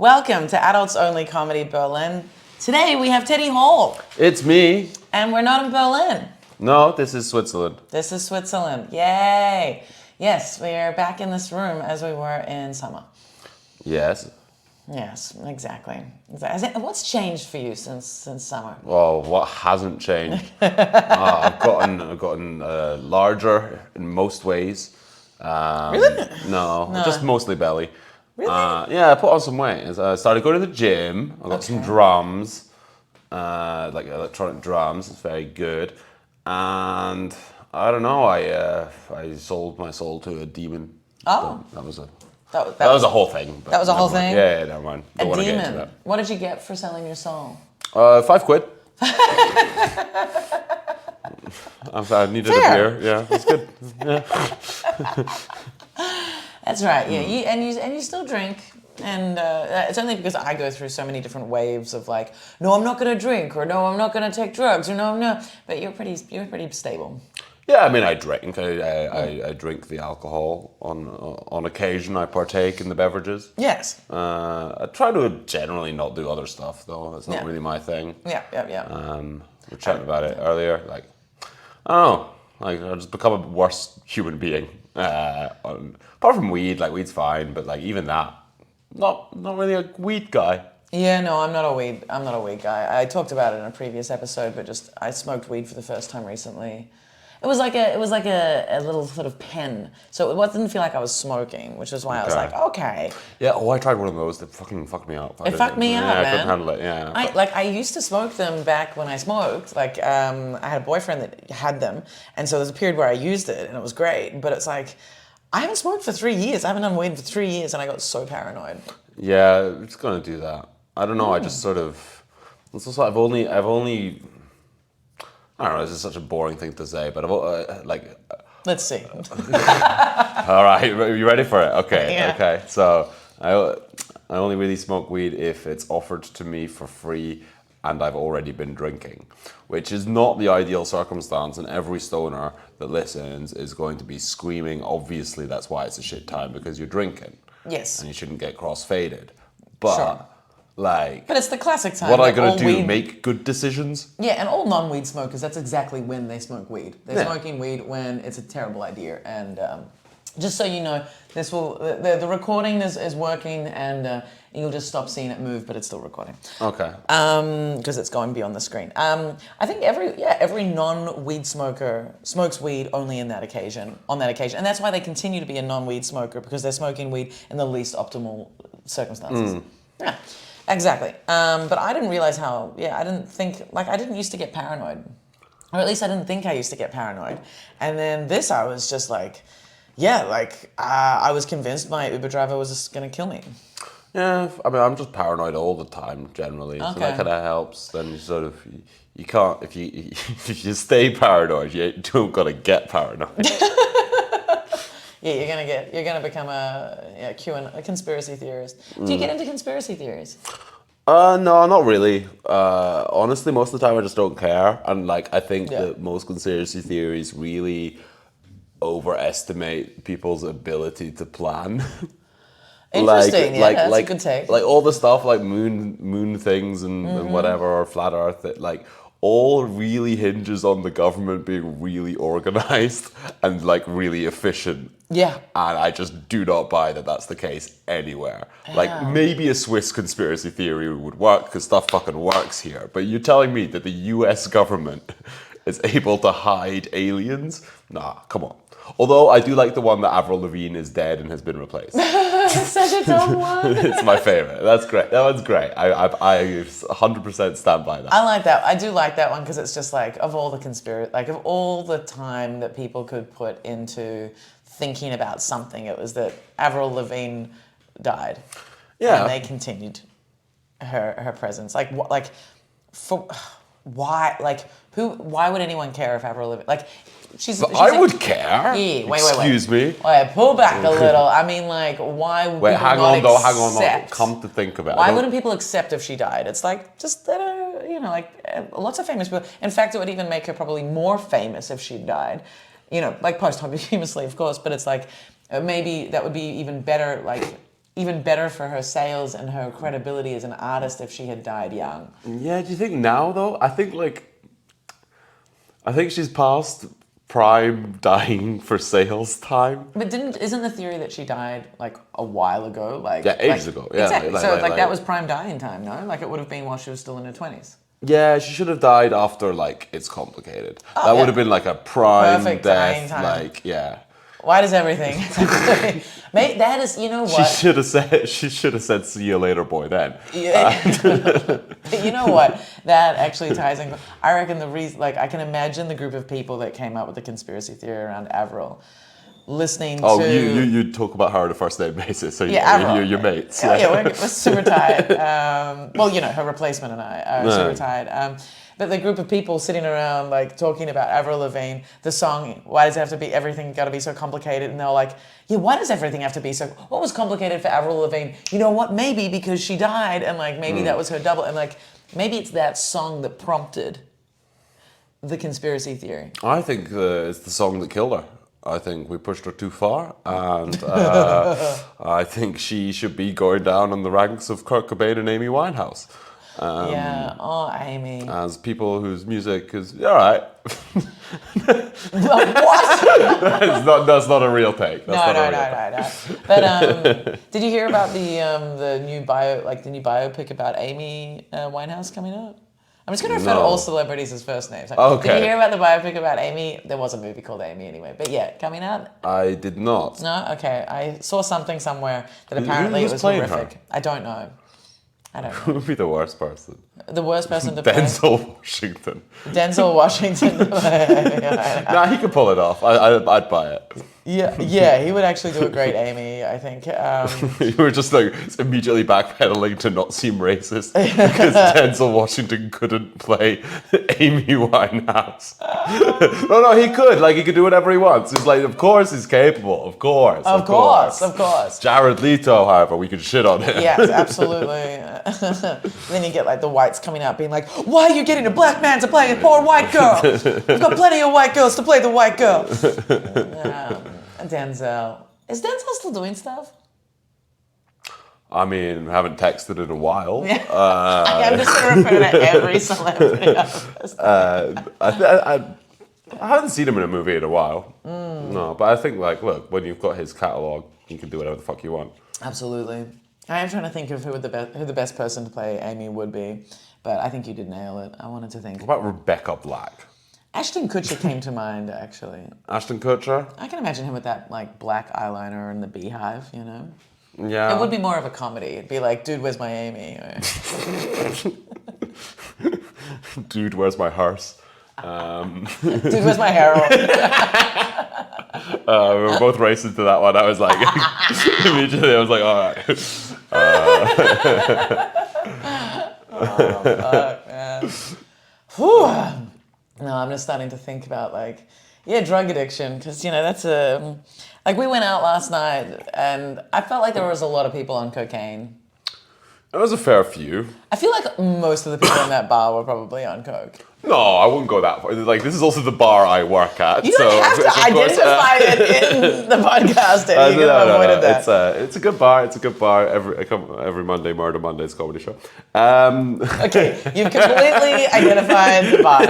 Welcome to Adults Only Comedy Berlin. Today we have Teddy Hall. It's me. And we're not in Berlin. No, this is Switzerland. This is Switzerland. Yay. Yes, we are back in this room as we were in summer. Yes. Yes, exactly. What's changed for you since summer? Well, what hasn't changed? I've gotten larger in most ways. Really? No, just mostly belly. Really? Yeah, I put on some weight. I started going to the gym. I got some drums, like electronic drums. It's very good. And I don't know. I sold my soul to a demon. Oh, That was a that was a whole thing. That was a whole thing? Yeah, never mind. Don't a want to get into demon. that. What did you get for selling your soul? £5. I needed Fair. a beer. Yeah, that's good. Yeah. That's right. Yeah, you still drink, and it's only because I go through so many different waves of like, no, I'm not going to drink, or no, I'm not going to take drugs, or no, I'm not. But you're pretty stable. Yeah, I mean, I drink. I drink the alcohol on occasion. I partake in the beverages. Yes. I try to generally not do other stuff though. That's not really my thing. Yeah. We were chatting about it earlier. Like, I don't know. Like, I just become a worse human being. Apart from weed, like weed's fine, but like even that, not really a weed guy. Yeah, no, I'm not a weed guy. I talked about it in a previous episode, but just I smoked weed for the first time recently. It was like a little sort of pen, so it didn't feel like I was smoking, which is why I was like, okay. Yeah. Oh, I tried one of those. That fucking fucked me up. It fucked me up, man. I couldn't handle it. Yeah. I used to smoke them back when I smoked. Like, I had a boyfriend that had them, and so there was a period where I used it, and it was great. But it's like, I haven't smoked for 3 years. I haven't done weed for 3 years, and I got so paranoid. Yeah, I'm just gonna do that. I don't know. I just sort of. It's also I've only. I don't know. This is such a boring thing to say, but I've like. Let's see. All right, are you ready for it? Okay. Yeah. Okay. So I only really smoke weed if it's offered to me for free and I've already been drinking, which is not the ideal circumstance. And every stoner that listens is going to be screaming. Obviously, that's why it's a shit time, because you're drinking. Yes. And you shouldn't get cross-faded. But Sure. like, But it's the classic time. what am I like, gonna all do? weed- Make good decisions? Yeah, and all non-weed smokers, that's exactly when they smoke weed. They're Yeah. smoking weed when it's a terrible idea. And just so you know, the recording is working, and you'll just stop seeing it move, but it's still recording. Okay. Because it's going beyond the screen. I think every non-weed smoker smokes weed only on that occasion, and that's why they continue to be a non-weed smoker, because they're smoking weed in the least optimal circumstances. Yeah. Exactly. But I didn't realize how, I didn't used to get paranoid. Or at least I didn't think I used to get paranoid. And then this, I was just like, I was convinced my Uber driver was just going to kill me. Yeah, I mean, I'm just paranoid all the time, generally. So that kind of helps. Then you sort of, you can't, if you stay paranoid, you don't got to get paranoid. Yeah, you're gonna become a conspiracy theorist. Do you get into conspiracy theories? No, not really. Honestly, most of the time I just don't care. And like, I think that most conspiracy theories really overestimate people's ability to plan. Interesting, that's a good take. Like all the stuff like moon things and whatever, or flat earth, that like all really hinges on the government being really organized and like really efficient. Yeah. And I just do not buy that that's the case anywhere. Like, maybe a Swiss conspiracy theory would work because stuff fucking works here. But you're telling me that the US government is able to hide aliens? Nah, come on. Although I do like the one that Avril Lavigne is dead and has been replaced. It's such a dumb one. It's my favorite. That's great. That one's great. I 100% stand by that. I like that. I do like that one because it's just like, of all the time that people could put into thinking about something, it was that Avril Lavigne died. Yeah. And they continued her presence. Why would anyone care if Avril Lavigne, like, she's I would care. Yeah, wait. Excuse me. Wait, pull back a little. I mean, like, why would people hang not on, accept? Come to think of it. Why wouldn't people accept if she died? It's like, just let her, lots of famous people. In fact, it would even make her probably more famous if she died. Like posthumously, of course, but it's like, maybe that would be even better, like, even better for her sales and her credibility as an artist if she had died young. Yeah, do you think now though? I think she's past prime dying for sales time. But isn't the theory that she died like a while ago? Like Yeah, ages ago. Yeah, exactly. So that was prime dying time, no? Like it would have been while she was still in her 20s. Yeah, she should have died after like It's Complicated. Oh, that yeah. would have been like a prime Perfect death. dying time. Like yeah. Why does everything? Mate, that is, you know what? She should have said "See you later, boy." Then. Yeah. But you know what? That actually ties in. I reckon the reason, like, I can imagine the group of people that came up with the conspiracy theory around Avril, listening to. Oh, you talk about her on a first name basis, so Avril. you're mates. Yeah, we're super tired. Well, you know, her replacement and I are super tired. But the group of people sitting around, like, talking about Avril Lavigne, the song, why does it have to be, everything got to be so complicated? And they're like, yeah, why does everything have to be so, what was complicated for Avril Lavigne? You know what, maybe because she died, and, like, maybe that was her double, and, like, maybe it's that song that prompted the conspiracy theory. I think it's the song that killed her. I think we pushed her too far, and I think she should be going down in the ranks of Kurt Cobain and Amy Winehouse. Yeah, oh, Amy. As people whose music is all right. What? That's not a real take. No. But did you hear about the new biopic about Amy Winehouse coming out? I'm just going to refer to all celebrities as first names. Okay. Did you hear about the biopic about Amy? There was a movie called Amy anyway. But yeah, coming out? I did not. No? Okay. I saw something somewhere that apparently it was playing horrific. her? I don't know. Who would be the worst person? The worst person to play? Denzel Washington. Denzel Washington. Nah, he could pull it off. I'd buy it. Yeah, he would actually do a great Amy, I think. You were just like immediately backpedaling to not seem racist because Denzel Washington couldn't play Amy Winehouse. No, he could. Like, he could do whatever he wants. It's like, of course he's capable. Of course. Of course. Jared Leto, however, we could shit on him. Yes, absolutely. Then you get like the whites coming out being like, why are you getting a black man to play a poor white girl? We've got plenty of white girls to play the white girl. Denzel. Is Denzel still doing stuff? I mean, I haven't texted in a while. Yeah. I'm just going to refer to every celebrity. I haven't seen him in a movie in a while. No, but I think, like, look, when you've got his catalogue, you can do whatever the fuck you want. Absolutely. I am trying to think of who the best person to play Amy would be, but I think you did nail it. I wanted to think. What about Rebecca Black? Ashton Kutcher came to mind, actually. Ashton Kutcher? I can imagine him with that, like, black eyeliner and the beehive, you know? Yeah. It would be more of a comedy. It'd be like, dude, where's my Amy? Dude, where's my hearse? Dude, where's my Harold? We were both racing to that one. I was like, immediately I was like, all right. Oh, fuck, man. Whew. No, I'm just starting to think about, like, drug addiction, because, you know, that's like, we went out last night, and I felt like there was a lot of people on cocaine. There was a fair few. I feel like most of the people in that bar were probably on coke. No, I wouldn't go that far. Like, this is also the bar I work at. You don't have to identify it in the podcast, and you could have avoided that. It's a good bar. It's a good bar. Every Monday, Murder Monday's comedy show. Okay, you've completely identified the bar.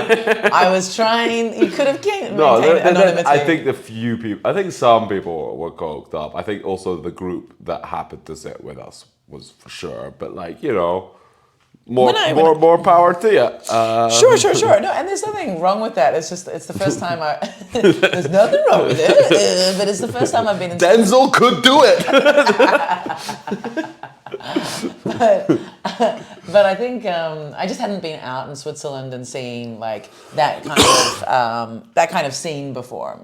I was trying. You could have maintained anonymity. I think the few people. I think some people were coked up. I think also the group that happened to sit with us was for sure. But, like, you know. More power to you. Sure. No, and there's nothing wrong with that. It's just, it's the first time there's nothing wrong with it, but it's the first time I've been in... Denzel could do it! but I think I just hadn't been out in Switzerland and seen, like, that kind of scene before.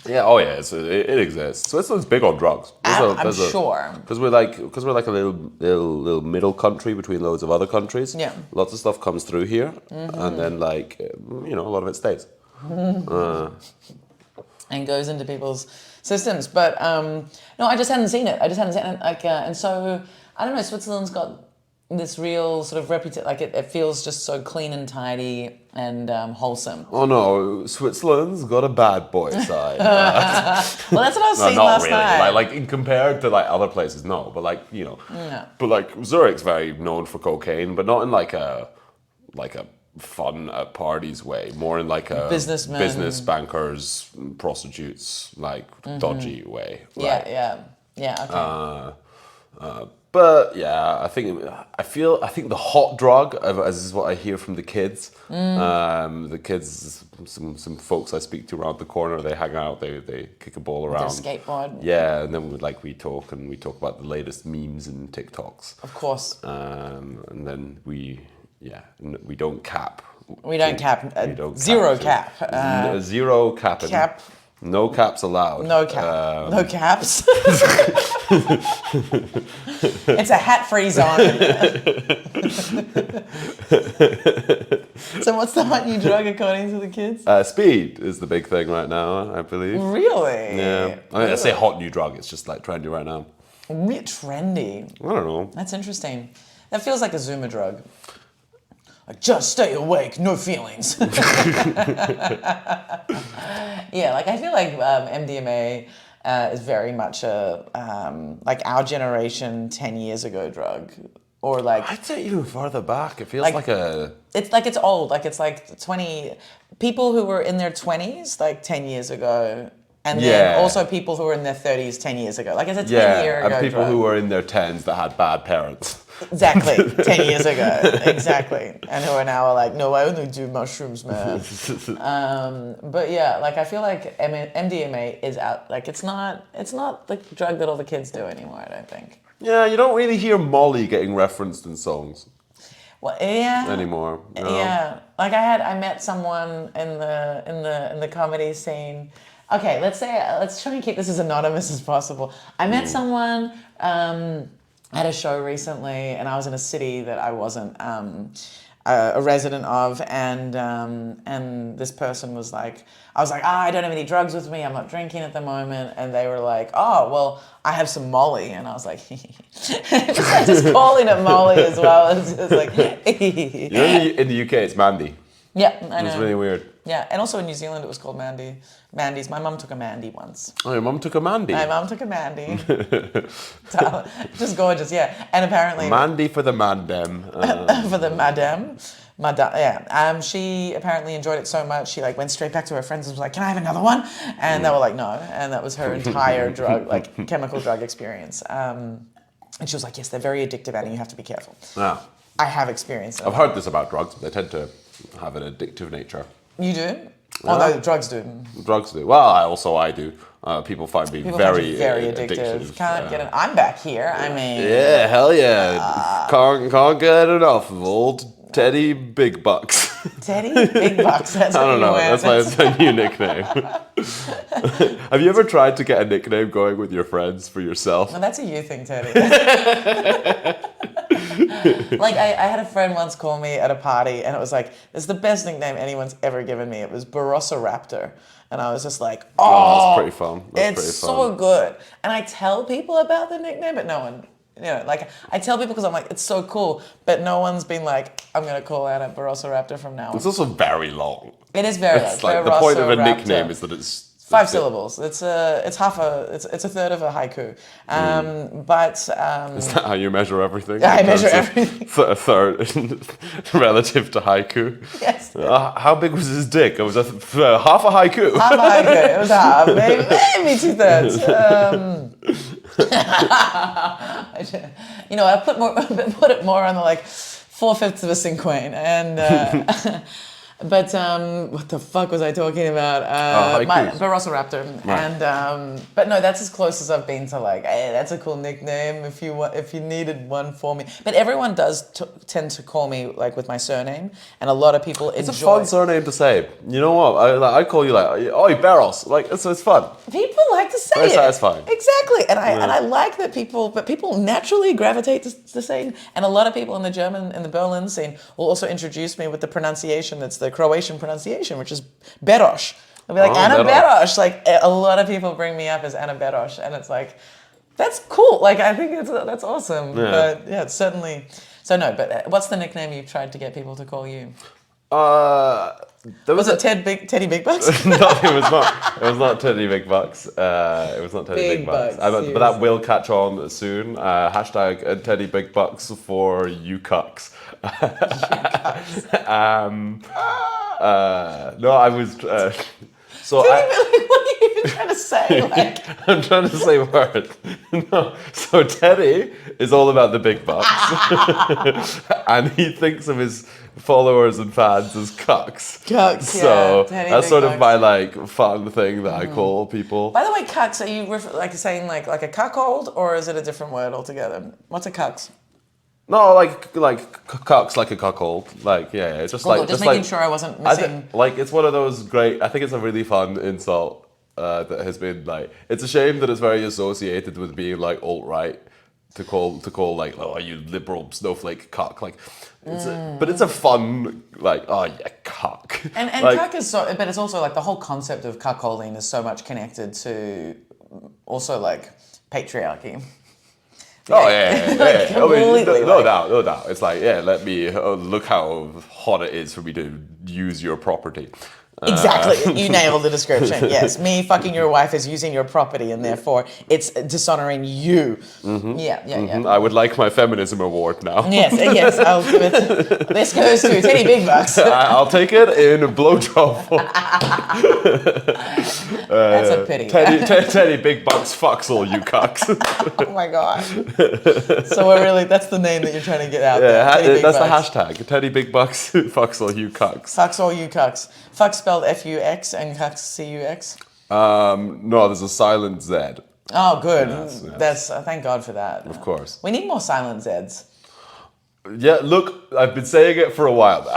Yeah, oh yeah, it exists. Switzerland's big on drugs. I'm sure. Because we're like a little middle country between loads of other countries. Yeah. Lots of stuff comes through here, and then, like, you know, a lot of it stays. And goes into people's systems. But no, I just hadn't seen it. Like, and so I don't know. Switzerland's got this real sort of reputation. Like it feels just so clean and tidy and wholesome. Oh no, Switzerland's got a bad boy side. Well, that's what I was No, saying not last really. night. Like in compared to like other places, no. But like but like Zurich's very known for cocaine, but not in like a fun at parties way. More in like a Businessmen. business bankers, prostitutes, like dodgy way. Like, Yeah. Okay. But yeah, I think the hot drug, as is what I hear from the kids. The kids, some folks I speak to around the corner, they hang out, they kick a ball Their around. skateboard. Yeah, and then we talk about the latest memes and TikToks. Of course. And then we don't cap. We don't cap. We don't Zero cap. cap. Zero capping. Cap. No caps allowed. No cap. No caps. It's a hat-free zone. So what's the hot new drug according to the kids? Speed is the big thing right now, I believe. Really? Yeah. I mean, I say hot new drug, it's just like trendy right now. Trendy. I don't know. That's interesting. That feels like a Zoomer drug. Like, just stay awake, no feelings. Yeah, like I feel like MDMA is very much a like our generation 10 years ago drug, or like I'd say even further back. It feels like a. it's old. Like it's like 20 people who were in their 20s like 10 years ago. And then also people who were in their 30s 10 years ago. Like it's a 10-year ago and people drug. who were in their 10s that had bad parents. Exactly, 10 years ago, exactly. And who are now like, no, I only do mushrooms, man. But yeah, like I feel like MDMA is out, like it's not the drug that all the kids do anymore, I don't think. Yeah, you don't really hear Molly getting referenced in songs. Well, yeah. Anymore. You know? Yeah, like I met someone in the comedy scene. Okay, let's try and keep this as anonymous as possible. I met someone at a show recently, and I was in a city that I wasn't a resident of, and this person was like, I was like, I don't have any drugs with me, I'm not drinking at the moment, and they were like, oh, well, I have some Molly, and I was like, just calling it Molly as well. It's like, You know, in the UK, it's Mandy. Yeah, I know. It's really weird. Yeah, and also in New Zealand it was called Mandy's. My mum took a Mandy once. Oh, your mum took a Mandy? My mum took a Mandy. Just gorgeous, yeah. And apparently... Mandy for the madam. for the madame, yeah. She apparently enjoyed it so much, she like went straight back to her friends and was like, can I have another one? And they were like, no. And that was her entire chemical drug experience. And she was like, yes, they're very addictive, and you have to be careful. Yeah. I have experienced it. I've heard this about drugs. They tend to have an addictive nature. You do? Oh, no, drugs do. Drugs do. Well, I do. People find me very addictive. Can't get it. I'm back here. I mean... Yeah, hell yeah. Can't get enough of old Teddy Big Bucks. Teddy Big Bucks, that's I don't know, that's my new nickname. Have you ever tried to get a nickname going with your friends for yourself? No, that's a you thing, Teddy. Like, I had a friend once call me at a party, and it was like, it's the best nickname anyone's ever given me. It was Barossoraptor. And I was just like, that's pretty fun. It's so good. And I tell people about the nickname, but no one... You know, like I tell people because I'm like, it's so cool, but no one's been like, I'm gonna call out a Barossoraptor from now on. It's also very long. It is very long. It's like the point of a nickname is that it's 5 syllables. It's a third of a haiku. But is that how you measure everything? Yeah, I measure everything. A third relative to haiku. Yes. How big was his dick? It was half a haiku. Half a haiku. It was half, maybe 2/3. You know, I put it more on the like 4/5 of a cinquain, and but what the fuck was I talking about? My Barossoraptor, right. And but no, that's as close as I've been to like, hey, that's a cool nickname if you needed one for me. But everyone does tend to call me like with my surname, and a lot of people enjoy. It's a fun surname to say. You know what? I call you like, oi Barros, like it's fun. People like to say very it. Satisfying. Exactly, and I like that people naturally gravitate to saying. And a lot of people in the Berlin scene will also introduce me with the pronunciation that's the Croatian pronunciation, which is Beroš. They'll be like, Anna Beroš. Like, a lot of people bring me up as Anna Beroš, and it's like, that's cool. Like, I think that's awesome. Yeah. But yeah, it's certainly So no, but what's the nickname you've tried to get people to call you? There Was it Teddy Big Bucks? No, it was not. It was not Teddy Big Bucks. It was not Teddy Big Bucks. But that will catch on soon. Hashtag Teddy Big Bucks for you cucks. No, I was. So what are you even trying to say? Like, I'm trying to say words. No, so Teddy is all about the big bucks, and he thinks of his followers and fans as cucks. Cucks, so Teddy that's Big sort Bucks. of my like fun thing that I call people. By the way, cucks, are you like saying like a cuckold, or is it a different word altogether? What's a cucks? No, like cucks, like a cuckold. Like yeah, it's just Cool, like just just making like sure I wasn't missing. like it's one of those great. I think it's a really fun insult that has been like. It's a shame that it's very associated with being like alt-right to call like, oh, you liberal snowflake cuck. Like, but it's a fun like, oh yeah, cuck. And like, cuck is so, but it's also like the whole concept of cuckolding is so much connected to also like patriarchy. Oh yeah. I mean, no doubt. It's like, yeah, let me look how hot it is for me to use your property. Exactly, you nailed the description. Yes, me fucking your wife is using your property, and therefore it's dishonoring you. Yeah. I would like my feminism award now. Yes, I'll give it. This goes to Teddy Big Bucks. I'll take it in a blowjob form. That's a pity. Teddy Big Bucks fucks all you cucks. Oh my god. So that's the name that you're trying to get out there. Yeah, that's Bucks. the hashtag. Teddy Big Bucks fucks all you cucks. Fucks all you cucks. Fuck spelled F-U-X and cucks C-U-X. No, there's a silent Z. Oh, good. Yes. That's thank God for that. Of course. We need more silent Zs. Yeah, look, I've been saying it for a while now.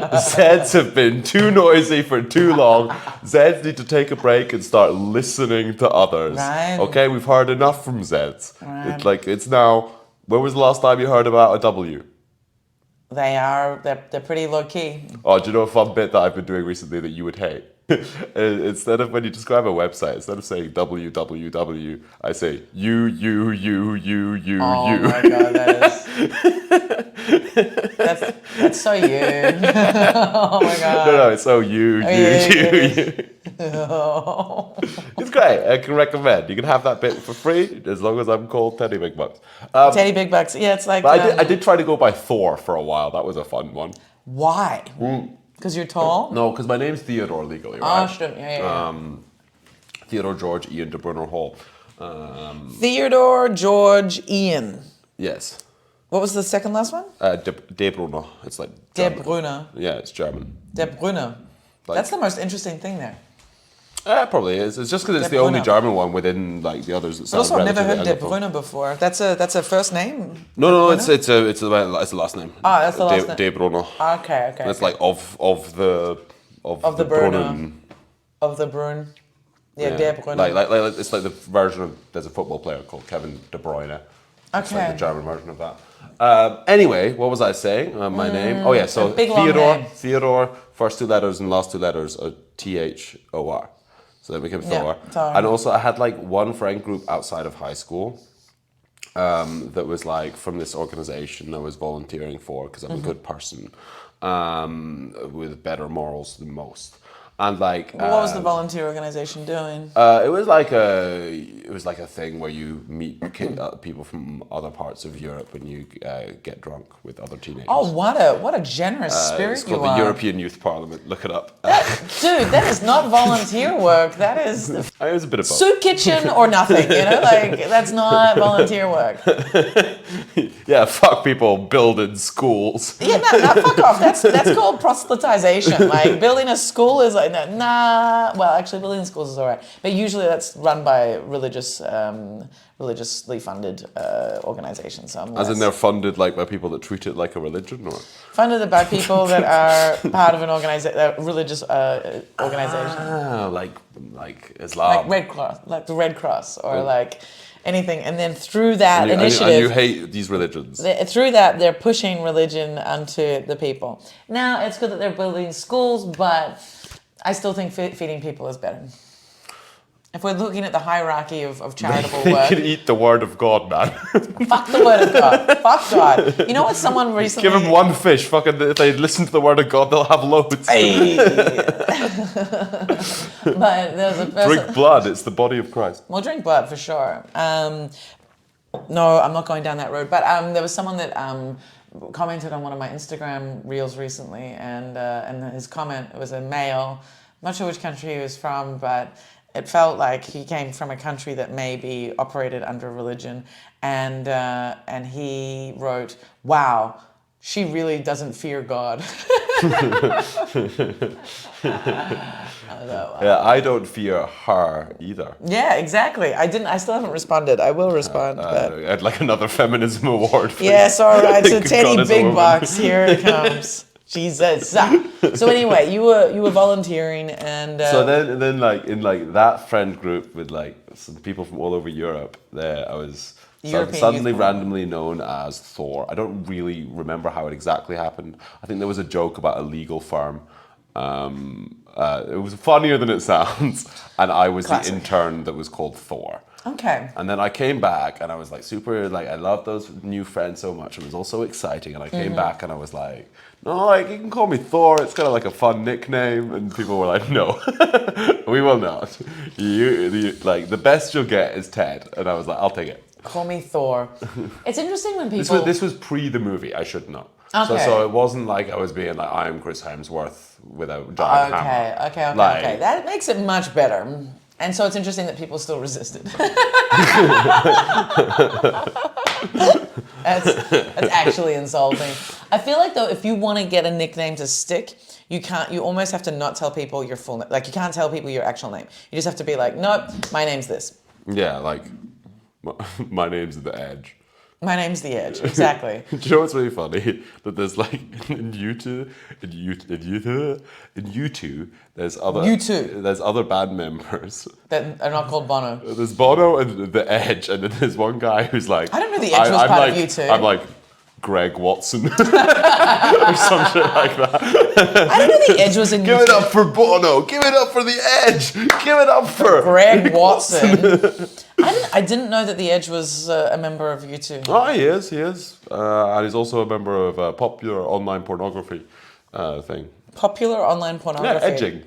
The Zeds have been too noisy for too long. Zeds need to take a break and start listening to others. Right. Okay, we've heard enough from Zeds. Right. It's now. When was the last time you heard about a W? They're pretty low key. Oh, do you know a fun bit that I've been doing recently that you would hate? Instead of when you describe a website, instead of saying www, I say you. Oh my god, that's so you. Oh my god. No, it's so you. Oh. It's great. I can recommend. You can have that bit for free as long as I'm called Teddy Big Bucks. Teddy Big Bucks. Yeah, it's like. But I did try to go by Thor for a while. That was a fun one. Why? Because you're tall? No, because my name's Theodore legally, Oh, right? sure. Yeah. Theodore George Ian de Brunner Hall. Theodore George Ian. Yes. What was the second last one? De Brunner. It's like De German. Brunner. Yeah, it's German. De Brunner. That's the most interesting thing there. Probably is. It's just because it's De the only Brunner. German one within like the others that But sound also, I've never heard De relatively Brunner before. That's a first name. No, it's the last name. Ah, that's the last name. De Brunner. Okay. It's like of the Brunner. Brunnen. Of the Brun. Yeah, De Brunner. Like it's like the version of there's a football player called Kevin De Bruyne. It's like Okay. the German version of that. Anyway, what was I saying? My name. Oh yeah, so a big long name. Theodore, first two letters and last two letters are Thor. So that became Thor. Thor. And also I had like one friend group outside of high school that was like from this organization I was volunteering for because I'm a good person with better morals than most. And like, What was the volunteer organization doing? it was like a thing where you meet people from other parts of Europe and you get drunk with other teenagers. Oh, what a generous spirit It's called you the are. European Youth Parliament. Look it up. Dude, that is not volunteer work. That is It was a bit of both. soup kitchen or nothing, like that's not volunteer work. Yeah, fuck people building schools. Yeah, no, fuck off. That's called proselytization. Like building a school is like nah. Well, actually, building schools is alright, but usually that's run by religiously funded organizations. So As in they're funded like by people that treat it like a religion, or funded by people that are part of an religious organization, like Islam. like the Red Cross, or like anything. And then through that initiative, and you hate these religions. through that, they're pushing religion onto the people. Now, it's good that they're building schools, but I still think feeding people is better. If we're looking at the hierarchy of charitable They work, can eat the word of God, man. fuck the word of God. Fuck God. You know what? Someone recently Give them one fish. Fucking, if they listen to the word of God, they'll have loads. Hey. But there's a person. Drink blood. It's the body of Christ. Well, drink blood for sure. No, I'm not going down that road. But there was someone that commented on one of my Instagram reels recently, and his comment, it was a male. I'm not sure which country he was from, but it felt like he came from a country that maybe operated under religion, and he wrote, "Wow, she really doesn't fear God." Yeah, I don't fear her either. Yeah, exactly. I still haven't responded. I will respond. But I'd like another feminism award. For yes, all right. So God Teddy is a Big woman. Bucks, here it comes. Jesus. So anyway, you were volunteering, and So then like in like that friend group with like some people from all over Europe, there I was European suddenly youth randomly known as Thor. I don't really remember how it exactly happened. I think there was a joke about a legal firm. It was funnier than it sounds, and I was Classic. the intern that was called Thor. okay. And then I came back and I was like super, like, I love those new friends so much. It was all so exciting. And I came back and I was like, no, like, you can call me Thor. It's kind of like a fun nickname. And people were like, no, we will not. Like, the best you'll get is Ted. And I was like, I'll take it. Call me Thor. It's interesting when people. This was pre the movie, I should know. Okay. So it wasn't like I was being like, I'm Chris Hemsworth with a giant hammer. Okay. Like- That makes it much better. And so it's interesting that people still resisted. That's actually insulting. I feel like though, if you want to get a nickname to stick, you can't. You almost have to not tell people your full name. Like you can't tell people your actual name. You just have to be like, nope, my name's this. Yeah, like, my name's The Edge. My name's The Edge. Exactly. Do you know what's really funny? That there's like in U2, there's other U2. there's other band members. That are not called Bono. There's Bono and The Edge, and then there's one guy who's like, I didn't know The Edge was I'm part of like, U2. I'm like Greg Watson or some shit like that. I didn't know The Edge was in Give U2. it up for Bono. Give it up for The Edge. Give it up for Greg Watson. I didn't know that The Edge was a member of U2. Oh, he is. And he's also a member of a popular online pornography thing. Popular online pornography. Yeah, edging.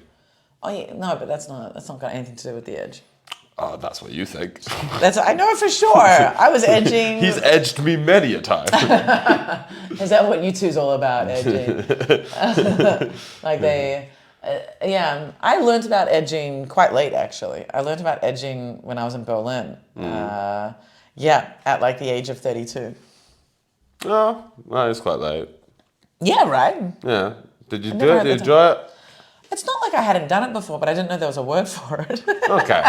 Oh yeah, no, but that's not got anything to do with The Edge. Oh, that's what you think. I know it for sure. I was edging. He's edged me many a time. Is that what U2's all about, edging? Like they, yeah. I learned about edging quite late, actually. I learned about edging when I was in Berlin. Yeah, at like the age of 32. Oh, well, it's quite late. Yeah, right. Yeah. Did you I've do never it? had Did you the enjoy it? It's not like I hadn't done it before, but I didn't know there was a word for it. Okay.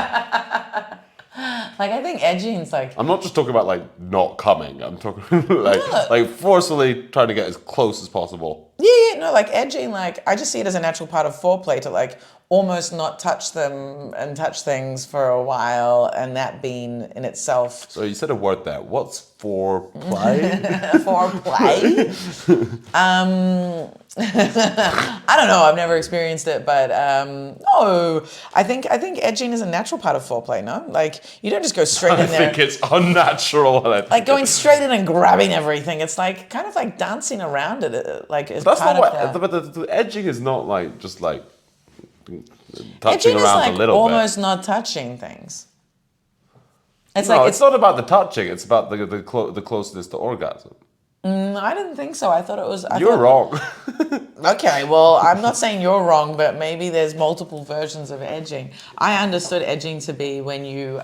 Like I think edging's like. I'm not just talking about like not coming. I'm talking like forcefully trying to get as close as possible. Yeah, no, like edging, like I just see it as a natural part of foreplay to like almost not touch them and touch things for a while, and that being in itself. So you said a word there. What's foreplay? Foreplay? I don't know. I've never experienced it, but no, I think edging is a natural part of foreplay. No, like you don't just go straight I in there. think it's unnatural. And I think Like going straight in and grabbing everything. It's like kind of like dancing around it, like as that's part not of that. what. But the edging is not like just like touching Edging is around like a little almost not touching things. It's bit. No, like it's not about the touching. It's about the closeness to orgasm. I didn't think so. I thought it was. You're wrong. Okay, well, I'm not saying you're wrong, but maybe there's multiple versions of edging. I understood edging to be when you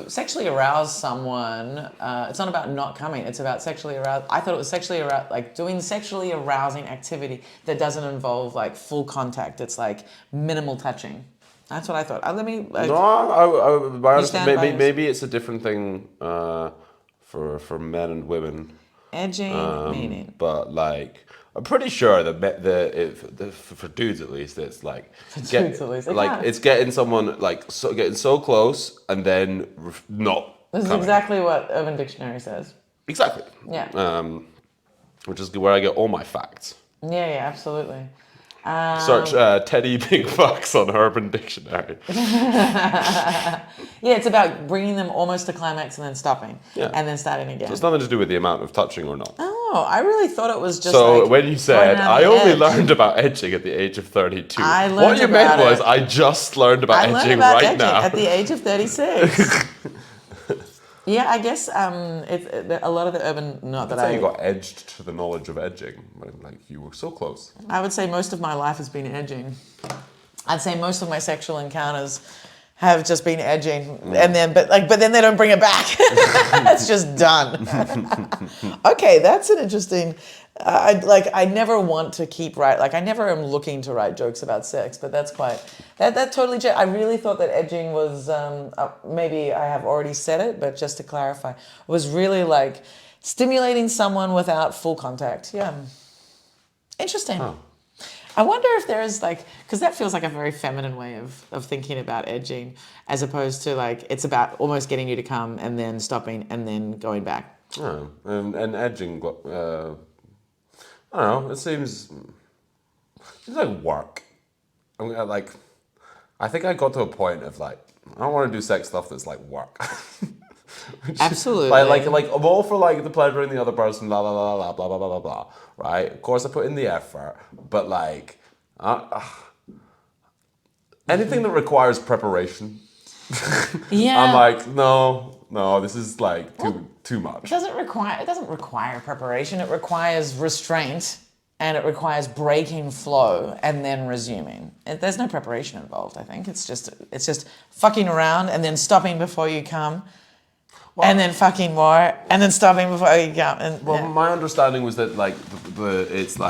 sexually arouse someone. It's not about not coming. It's about sexually arouse. I thought it was sexually arouse, like doing sexually arousing activity that doesn't involve like full contact. It's like minimal touching. That's what I thought. Let me. Like, No, You stand by yours. maybe it's a different thing for men and women. edging meaning. But like, I'm pretty sure that for dudes at least, it's like dudes at least, like yeah. it's getting someone like getting so close and then not. This is coming. exactly what Urban Dictionary says. Exactly. Yeah. Which is where I get all my facts. Yeah, absolutely. Search Teddy Big Bucks on Urban Dictionary. Yeah, it's about bringing them almost to climax and then stopping, and then starting again. So it's nothing to do with the amount of touching or not. Oh, I really thought it was just So like when you going said, around I the only edge. learned about edging at the age of 32. I learned What you meant about was, it. I just learned about I learned edging about right edging now. at the age of 36. Yeah, I guess a lot of the urban, not that That's how I, you got edged to the knowledge of edging. Like, you were so close. I would say most of my life has been edging. I'd say most of my sexual encounters have just been edging, and then but then they don't bring it back. It's just done. Okay, that's an interesting. I never want to keep I never am looking to write jokes about sex, but that's quite that totally. I really thought that edging was maybe I have already said it, but just to clarify, was really like stimulating someone without full contact. Yeah, interesting. Huh. I wonder if there is because that feels like a very feminine way of thinking about edging, as opposed to it's about almost getting you to come and then stopping and then going back. Oh, and edging, I don't know, it seems like work. I mean, I think I got to a point of I don't want to do sex stuff that's like work. Absolutely. I'm all for the pleasure in the other person, la la la la blah blah blah blah blah. Right? Of course, I put in the effort, but anything that requires preparation, Yeah. I'm like, no, this is too much. It doesn't require preparation. It requires restraint, and it requires breaking flow and then resuming. There's no preparation involved. I think it's just fucking around and then stopping before you come. And then fucking more, and then stopping before you come. And my understanding was that it's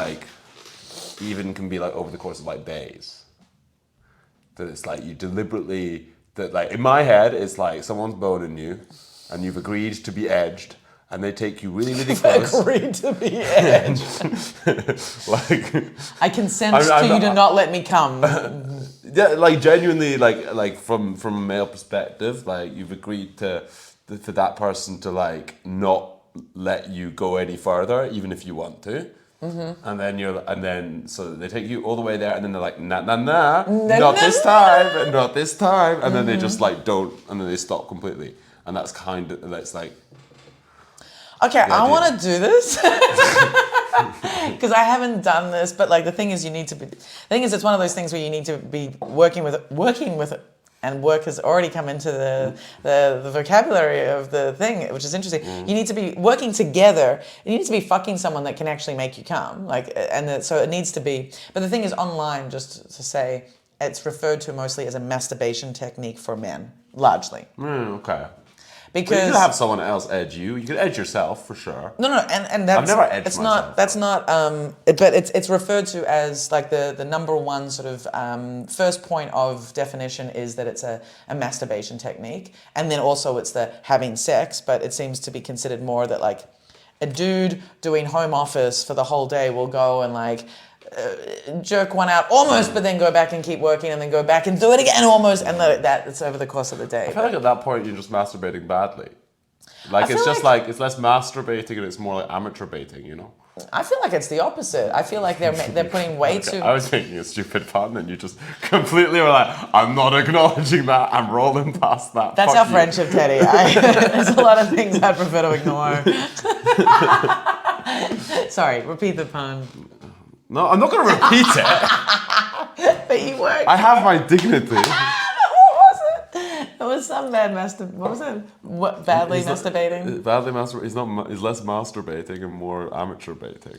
even can be over the course of days. That it's you deliberately in my head it's someone's boning you, and you've agreed to be edged, and they take you really really close. Agreed to be edged. I consent to you to not let me come. Yeah, genuinely, from a male perspective, you've agreed for that person to not let you go any further, even if you want to. Mm-hmm. And then so they take you all the way there, and then they're like, nah, not this time, and then they just don't, and then they stop completely, and that's okay. I want to do this because I haven't done this, but the thing is, it's one of those things where you need to be working with it. And work has already come into the vocabulary of the thing, which is interesting. You need to be working together. You need to be fucking someone that can actually make you come. So it needs to be. But the thing is, online, just to say, it's referred to mostly as a masturbation technique for men, largely. Okay. Because you could have someone else edge you. You could edge yourself for sure. No, and that's I've never edged it's myself. not. That's not. But it's referred to as the number one sort of first point of definition is that it's a masturbation technique, and then also it's the having sex. But it seems to be considered more that a dude doing home office for the whole day will go and jerk one out almost, but then go back and keep working, and then go back and do it again almost, and that it's over the course of the day. I feel at that point you're just masturbating badly. It's just it's less masturbating and it's more amateur baiting, you know? I feel like it's the opposite. I feel like they're putting way too. I was making a stupid pun, and you just completely were I'm not acknowledging that. I'm rolling past that. That's Fuck our you. friendship, Teddy. There's a lot of things I'd prefer to ignore. Sorry, repeat the pun. No, I'm not going to repeat it. But you were. I have my dignity. What was it? It was some bad What was it? Badly masturbating? Badly masturbating. He's less masturbating and more amateur baiting.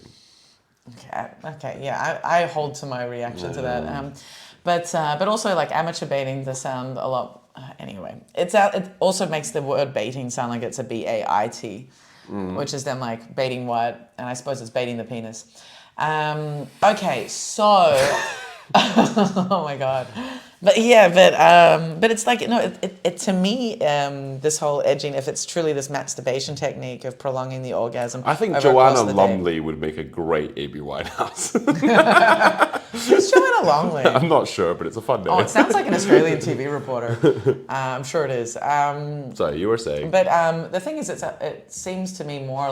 Okay. Yeah, I hold to my reaction to that. But also amateur baiting does sound a lot. Anyway, it also makes the word baiting sound like it's a BAIT, which is then baiting what? And I suppose it's baiting the penis. Okay, so oh my god, but it's it to me, this whole edging, if it's truly this masturbation technique of prolonging the orgasm. I think over the Joanna course of the Lumley would make a great Amy Winehouse. Who's Joanna Lumley? I'm not sure, but it's a fun name. Oh, it sounds like an Australian TV reporter. I'm sure it is. Sorry, you were saying. But the thing is, it seems to me more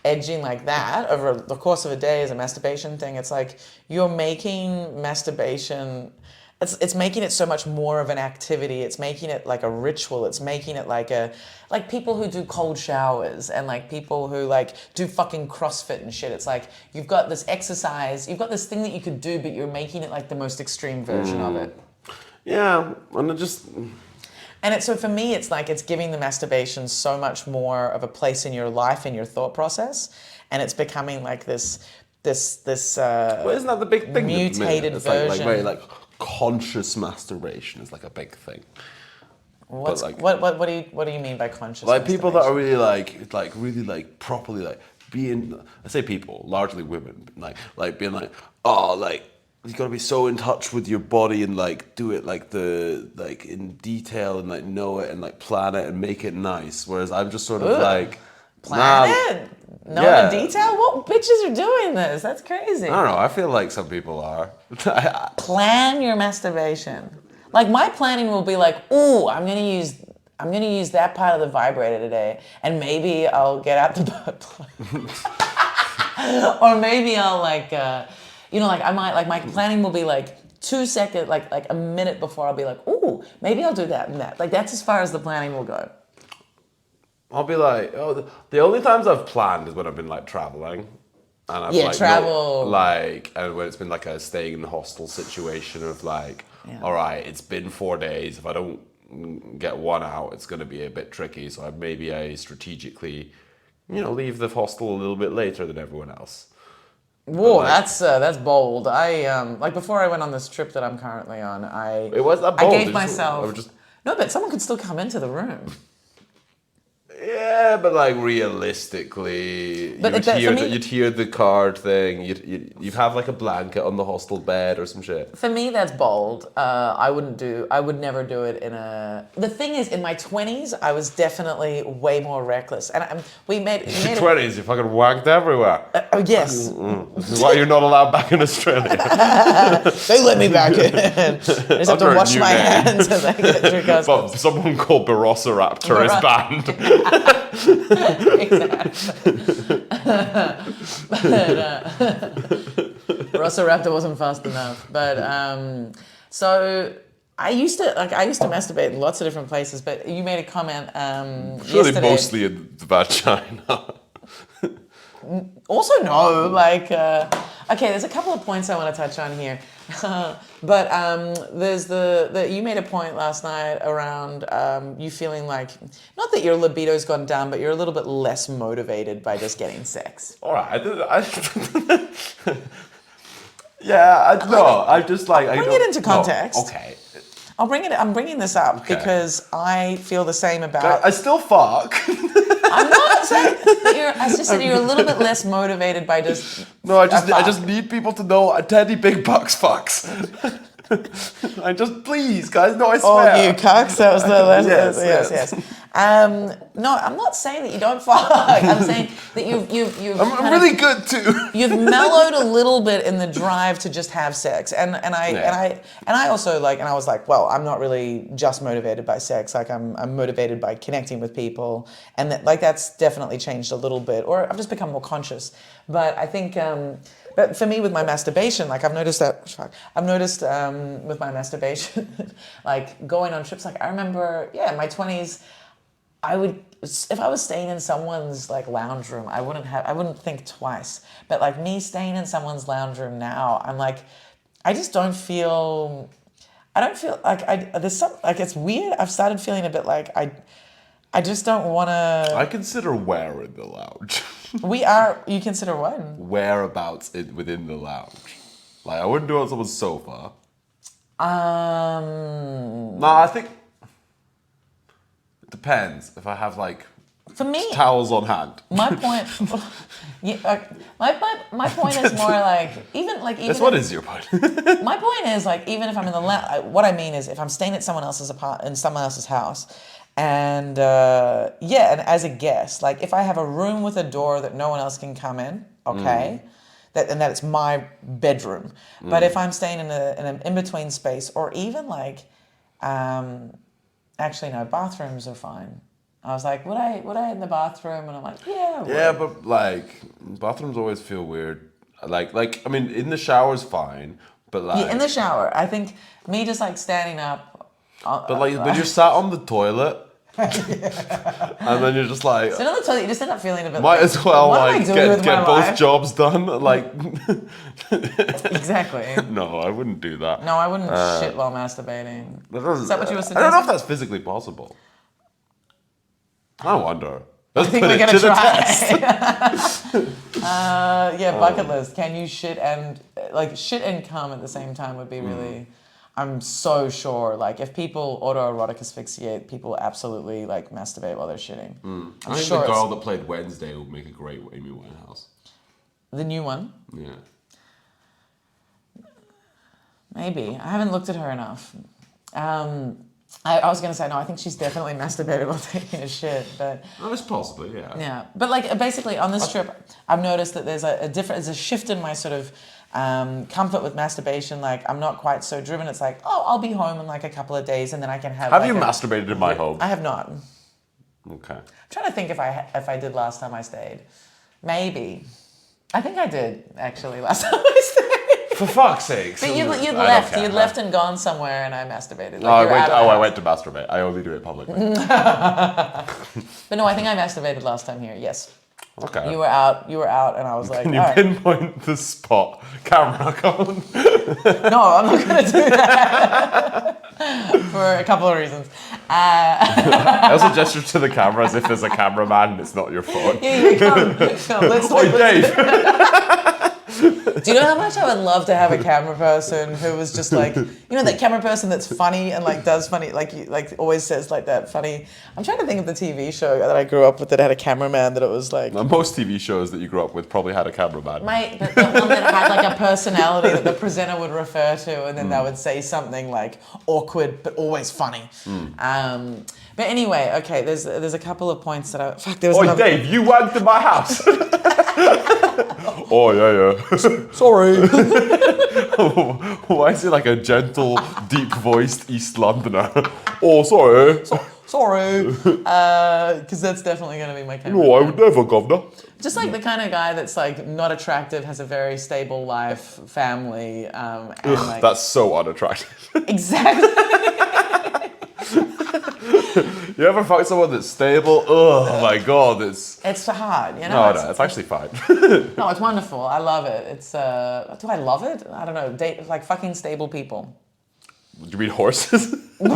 edging like that over the course of a day as a masturbation thing, it's like you're making masturbation. It's making it so much more of an activity. It's making it like a ritual. It's making it like people who do cold showers and like people who like do fucking CrossFit and shit. It's like you've got this exercise, you've got this thing that you could do, but you're making it like the most extreme version of it. Yeah, and it just... And so for me, it's like it's giving the masturbation so much more of a place in your life, in your thought process, and it's becoming like this. Well, isn't that the big thing? Mutated it's version. Like very like conscious masturbation is like a big thing. What do you mean by conscious? Like people that are really like properly like being, I say people, largely women, like being like, oh, like you gotta be so in touch with your body and like do it like in detail and like know it and like plan it and make it nice. Whereas I'm just sort of like plan it. Know the detail? What bitches are doing this? That's crazy. I don't know. I feel like some people are. Plan your masturbation. Like my planning will be like, ooh, I'm gonna use that part of the vibrator today, and maybe I'll get out the butt plug. Or maybe I'll like, like I might like my planning will be like 2 seconds, like a minute before I'll be like, ooh, maybe I'll do that and that. Like that's as far as the planning will go. I'll be like, oh, the only times I've planned is when I've been like traveling. And I've travel. And when it's been like a staying in the hostel situation of like, all right, it's been 4 days. If I don't get one out, it's going to be a bit tricky. So I strategically, leave the hostel a little bit later than everyone else. Whoa, that's bold. I like before I went on this trip that I'm currently on, it was that bold. I gave myself. No, but someone could still come into the room. Yeah, but like realistically, you'd hear the card thing. You'd have like a blanket on the hostel bed or some shit. For me, that's bold. I would never do it in a. The thing is, in my 20s, I was definitely way more reckless, and we made 20s. You fucking wanked everywhere. Oh yes. This is why you're not allowed back in Australia. They let me back in. I just have to wash my hands and then get through customs. But someone called Barosiraptor is banned. Velociraptor wasn't fast enough, but so I used to masturbate in lots of different places. But you made a comment surely yesterday. Mostly in the vagina. Also, no, okay, there's a couple of points I want to touch on here. But there's you made a point last night around you feeling like, not that your libido's gone down, but you're a little bit less motivated by just getting sex. All right. I just like... Bring it into context. No, okay. I'm bringing this up because I feel the same about... I still fuck. I'm not saying that I just said you're a little bit less motivated by just... No, I just need people to know Teddy Big Bucks fucks. Please, guys, no, I swear. Oh, you cucks, that was the last... Yes. No, I'm not saying that you don't fuck. I'm saying that you've I'm really good too. You've mellowed a little bit in the drive to just have sex, and I also I was like, well, I'm not really just motivated by sex. Like I'm motivated by connecting with people, and that's definitely changed a little bit. Or I've just become more conscious. But I think, but for me with my masturbation, I've noticed with my masturbation, like going on trips. Like I remember, in my 20s. If I was staying in someone's lounge room, I wouldn't think twice. But me staying in someone's lounge room now, I'm like, I don't feel like there's some, it's weird. I've started feeling a bit like I just don't want to. I consider where in the lounge. You consider what? Whereabouts within the lounge. Like I wouldn't do it on someone's sofa. No, I think. Depends if I have for me towels on hand. My point, my point is more even Yes, what is your point? My point is even if I'm in the what I mean is if I'm staying at someone else's house, and and as a guest, if I have a room with a door that no one else can come in, okay. That it's my bedroom. But if I'm staying in an in-between space, or even actually no, bathrooms are fine. I was like, would I in the bathroom? And I'm like, yeah. I Yeah, would. but like bathrooms always feel weird. Like I mean, in the shower's fine, but like Yeah, in the shower. I think me just like standing up. but like when you're sat on the toilet, and then you're just like, Sit on the toilet, you just end up feeling a bit might like, as well what am I like doing with get my both life? jobs done. Like, Exactly. no, I wouldn't do that. No, I wouldn't shit while masturbating. Is that what you were I don't know if suggesting? that's physically possible. I wonder. I Let's think put we're it gonna to the try. test. Yeah, bucket list. Can you shit and come at the same time would be really. I'm so sure. Like, if people autoerotic asphyxiate, people absolutely like masturbate while they're shitting. I think sure the it's- girl that played Wednesday would make a great Amy Winehouse. The new one, Yeah. maybe. I haven't looked at her enough. I was gonna say no. I think she's definitely masturbated while taking a shit, but. Oh, it's possible, yeah. Yeah, but like basically on this trip, I've noticed that there's there's a shift in my sort of comfort with masturbation. Like, I'm not quite so driven. It's like, oh, I'll be home in like a couple of days and then I can have. Have like you a- masturbated in my home? I have not. Okay. I'm trying to think if I did last time I stayed. Maybe. I think I did actually last time I stayed. For fuck's sake. But you'd left. You'd left and gone somewhere, and I masturbated. Like, I went to masturbate. I only do it publicly. But no, I think I masturbated last time here. Yes. Okay. You were out, and I was like, Can you all right. pinpoint the spot? Camera going. No, I'm not going to do that for a couple of reasons. I also gesture to the camera as if there's a cameraman and it's not your phone. Yeah, come. Let's Oi, Dave. Do you know how much I would love to have a camera person who was just like, that camera person that's funny and like does funny, like always says like that funny. I'm trying to think of the TV show that I grew up with that had a cameraman that it was like. Most TV shows that you grew up with probably had a cameraman. But the one that had like a personality that the presenter would refer to, and then they would say something like awkward but always funny. But anyway, okay, there's a couple of points that there was Oi, another. Dave, you wanked in my house. Oh, yeah. Sorry. Why is he like a gentle, deep-voiced East Londoner? Oh, sorry. Sorry. Because that's definitely going to be my camera. No, I would never, governor. Just like the kind of guy that's like not attractive, has a very stable life, family, and like That's so unattractive. exactly. You ever fuck someone that's stable? Oh my god, it's... It's hard, you know. No, it's actually fine. No, it's wonderful. I love it. It's do I love it? I don't know. Date like fucking stable people. Do you mean horses? No,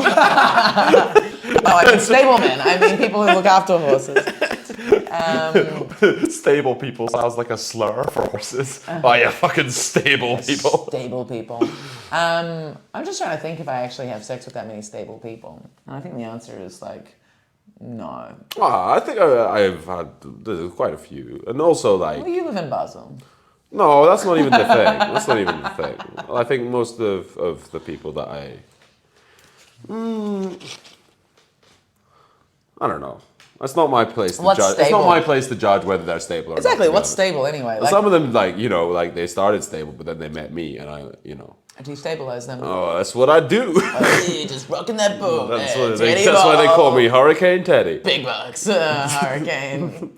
I mean stable men. I mean people who look after horses. Stable people sounds like a slur for horses. Oh yeah, fucking stable people. Stable people. I'm just trying to think if I actually have sex with that many stable people. And I think the answer is like, no. I think I've had quite a few. And also like... Well, you live in Basel. No, that's not even the thing. That's not even the thing. I think most of the people that I don't know. It's not my place to What's judge. It's stable? not my place to judge whether they're stable or not. Exactly. to be What's honest. stable anyway? Like, Some of them, like they started stable, but then they met me, and I. do you stabilize them? Oh, that's what I do. You're just rocking that boat. That's Teddy why they call Ball. me Hurricane Teddy. Big bucks. Hurricane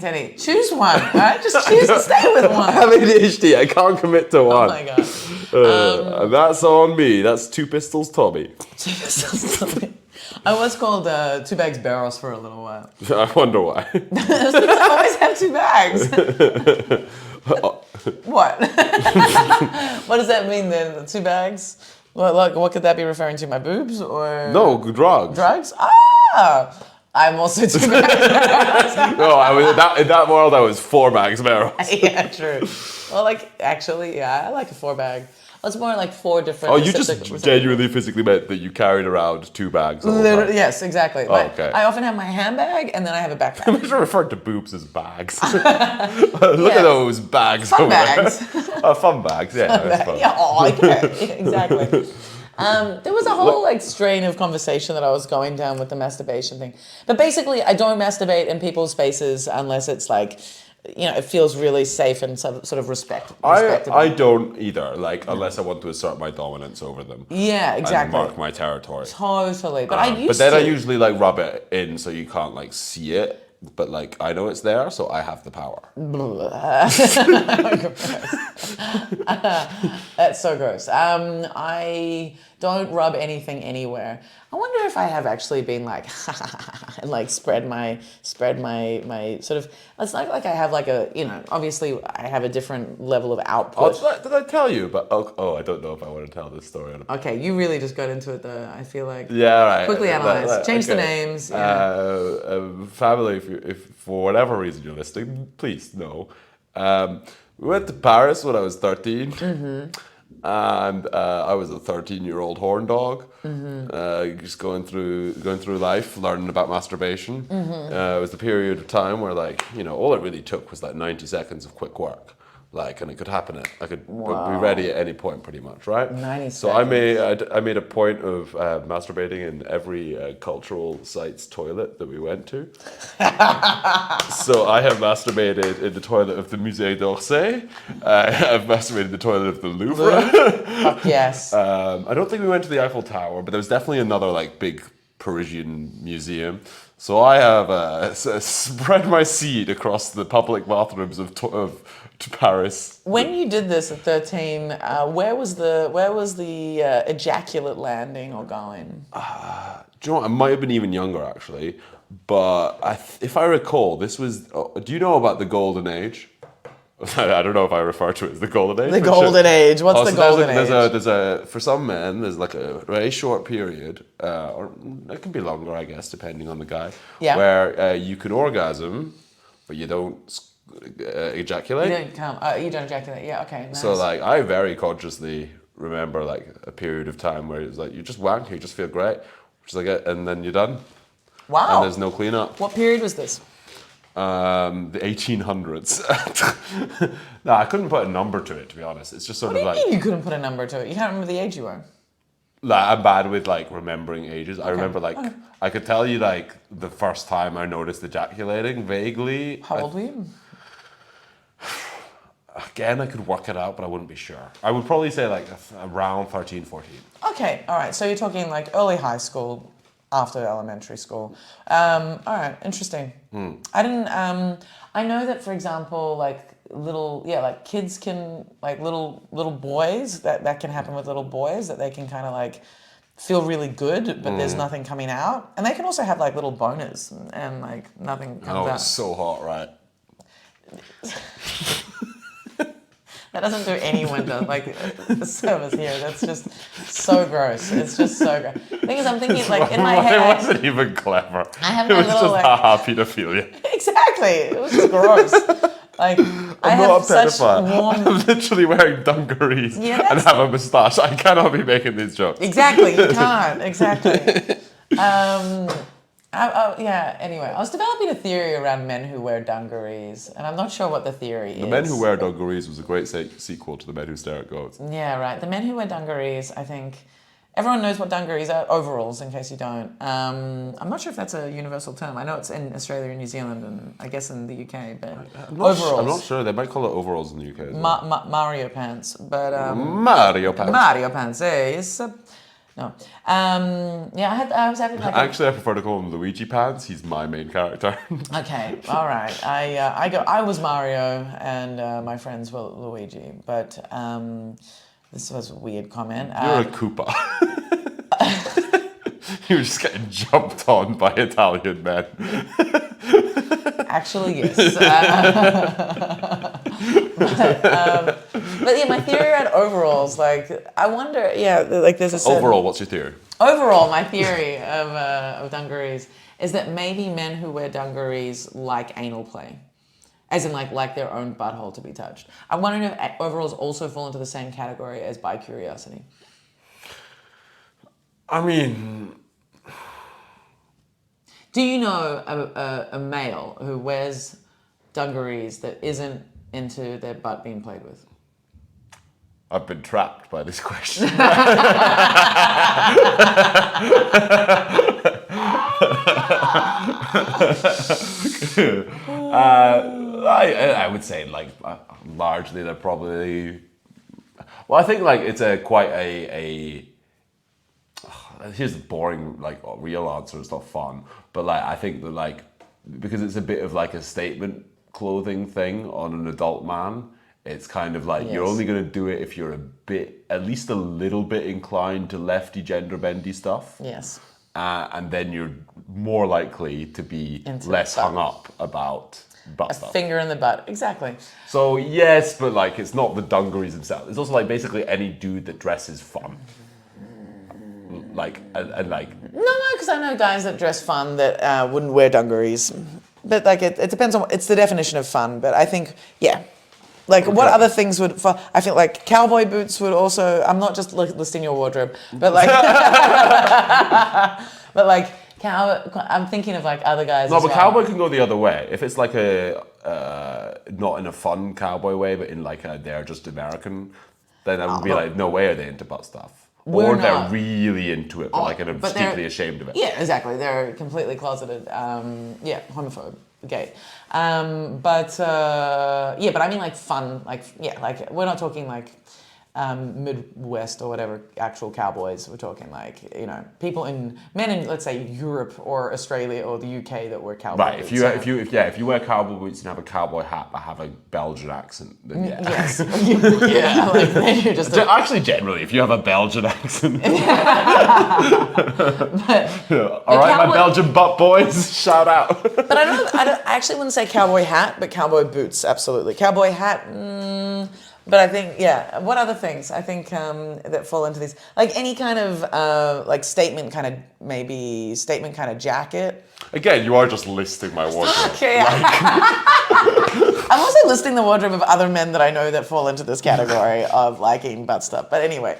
Teddy. Choose one, right? Just choose to stay with I one. have ADHD. I can't commit to Oh one. my god. And that's on me. That's Two Pistols Tommy. I was called Two Bags Barrels for a little while. I wonder why. I always have two bags. What? What does that mean then? Two bags? What could that be referring to? My boobs or No, drugs. drugs? Ah, I'm also two bags. No, I was in that world. I was 4 bags barrels. Yeah, true. Well, actually, yeah, I like a 4 bag. Well, it's more like 4 different. Oh, you just genuinely physically meant that you carried around 2 bags. All the time. Literally, yes, exactly. Okay. I often have my handbag and then I have a backpack. I'm just referring to boobs as bags. Look at those bags Fun over bags. there. Fun bags, yeah. That's fun. Yeah, exactly. There was a whole strain of conversation that I was going down with the masturbation thing. But basically, I don't masturbate in people's faces unless it's like it feels really safe and sort of respectable. I don't either. Like unless I want to assert my dominance over them. Yeah, exactly. And mark my territory. Totally. But I used But then to. I usually like rub it in so you can't like see it. But like I know it's there, so I have the power. That's so gross. I don't rub anything anywhere. I wonder if I have actually been like and like spread my sort of. It's not like I have like a obviously I have a different level of output. Did I tell you? But I don't know if I want to tell this story. Okay, you really just got into it though. I feel like Yeah, right. Quickly analyze. Change the names. Family, if for whatever reason you're listening, please know. We went to Paris when I was 13. And I was a 13-year-old horn dog, just going through life, learning about masturbation. It was the period of time where, like, all it really took was like 90 seconds of quick work, like, and it could happen. I could be ready at any point, pretty much, right? 90 So I made a point of masturbating in every cultural site's toilet that we went to. So I have masturbated in the toilet of the Musée d'Orsay. I've masturbated in the toilet of the Louvre. Fuck yes. I don't think we went to the Eiffel Tower, but there was definitely another like big Parisian museum. So I have spread my seed across the public bathrooms of Paris. When you did this at 13, where was the ejaculate landing or going? Do you know what? I might have been even younger actually, but if I recall, this was. Do you know about the Golden Age? I don't know if I refer to it as the Golden Age. The Golden Age. What's the Golden Age? There's a for some men there's like a very short period, or it can be longer, I guess, depending on the guy. Yeah. Where you can orgasm, but you don't ejaculate. You don't ejaculate. Yeah. Okay. Nice. So like I very consciously remember like a period of time where it's like you just wank, you just feel great, which is like it, and then you're done. Wow. And there's no cleanup. What period was this? The 1800s. No, I couldn't put a number to it, to be honest. It's just sort What of do you like. mean you couldn't put a number to it? You can't remember the age you were. Like I'm bad with like remembering ages. I remember like I could tell you like the first time I noticed ejaculating vaguely. How old were you? Again, I could work it out, but I wouldn't be sure. I would probably say like around 13, 14. Okay. All right. So you're talking like early high school, after elementary school. All right. Interesting. I didn't. I know that, for example, like like kids can, like little boys, that can happen with little boys, that they can kind of like feel really good, but there's nothing coming out. And they can also have like little boners and like nothing comes out. It's so hot, right? That doesn't do anyone like the service here. That's just so gross. It's just so gross. The thing is, I'm thinking like in my head. It wasn't even clever. I have it my was little just like. happy to feel you. Exactly. It was just gross. Like I have such warm. I'm literally wearing dungarees and have a moustache. I cannot be making these jokes. Exactly. You can't. Exactly. Yeah, anyway, I was developing a theory around men who wear dungarees, and I'm not sure what the theory is. The Men Who Wear Dungarees was a great sequel to The Men Who Stare at Goats. Yeah, right. The Men Who Wear Dungarees, I think, everyone knows what dungarees are, overalls, in case you don't. I'm not sure if that's a universal term. I know it's in Australia and New Zealand, and I guess in the UK, but overalls. I'm not sure. They might call it overalls in the UK as well. Mario pants, but... Mario pants. Mario pants, yes. No. Yeah, I was having like. Actually, I prefer to call him Luigi Pants. He's my main character. Okay, all right. I was Mario, and my friends were Luigi. But this was a weird comment. You're a Koopa. You were just getting jumped on by Italian men. Actually, yes. But yeah, my theory around overalls, like, I wonder, like there's a certain... Overall, what's your theory? Overall, my theory of dungarees is that maybe men who wear dungarees like anal play. As in, like their own butthole to be touched. I'm wondering if overalls also fall into the same category as bicuriousity. I mean... Do you know a male who wears dungarees that isn't into their butt being played with? I've been trapped by this question. I would say like largely they're probably. Well, I think like it's quite a. Here's the boring like real answer. It's not fun, but like I think that like because it's a bit of like a statement clothing thing on an adult man. It's kind of like you're only going to do it if you're a bit, at least a little bit inclined to lefty gender bendy stuff. Yes. And then you're more likely to be less hung up about butt stuff. Finger in the butt, exactly. So yes, but like it's not the dungarees themselves. It's also like basically any dude that dresses fun. Like and like. No, because I know guys that dress fun that wouldn't wear dungarees. But like it depends on, it's the definition of fun. But I think, yeah. Like what other things would, I feel like cowboy boots would also, I'm not just listing your wardrobe, but like, but like I'm thinking of like other guys. No, but cowboy can go the other way. If it's like a, not in a fun cowboy way, but in like they're just American, then I would be like, no way are they into butt stuff. Or they're really into it, but like and are deeply ashamed of it. Yeah, exactly. They're completely closeted. Homophobe, gay. But I mean like fun, like like we're not talking like Midwest or whatever actual cowboys. We're talking like people men in let's say Europe or Australia or the UK that wear cowboy right. boots. If you wear cowboy boots and have a cowboy hat but have a Belgian accent, then yeah. Yes. Yeah. Like then you're just actually generally if you have a Belgian accent. All right, my Belgian butt boys, shout out. But I actually wouldn't say cowboy hat, but cowboy boots, absolutely. Cowboy hat. But I think, what other things I think that fall into these? Like any kind of like statement kind of jacket. Again, you are just listing my wardrobe. Okay. I'm also listing the wardrobe of other men that I know that fall into this category of liking butt stuff. But anyway.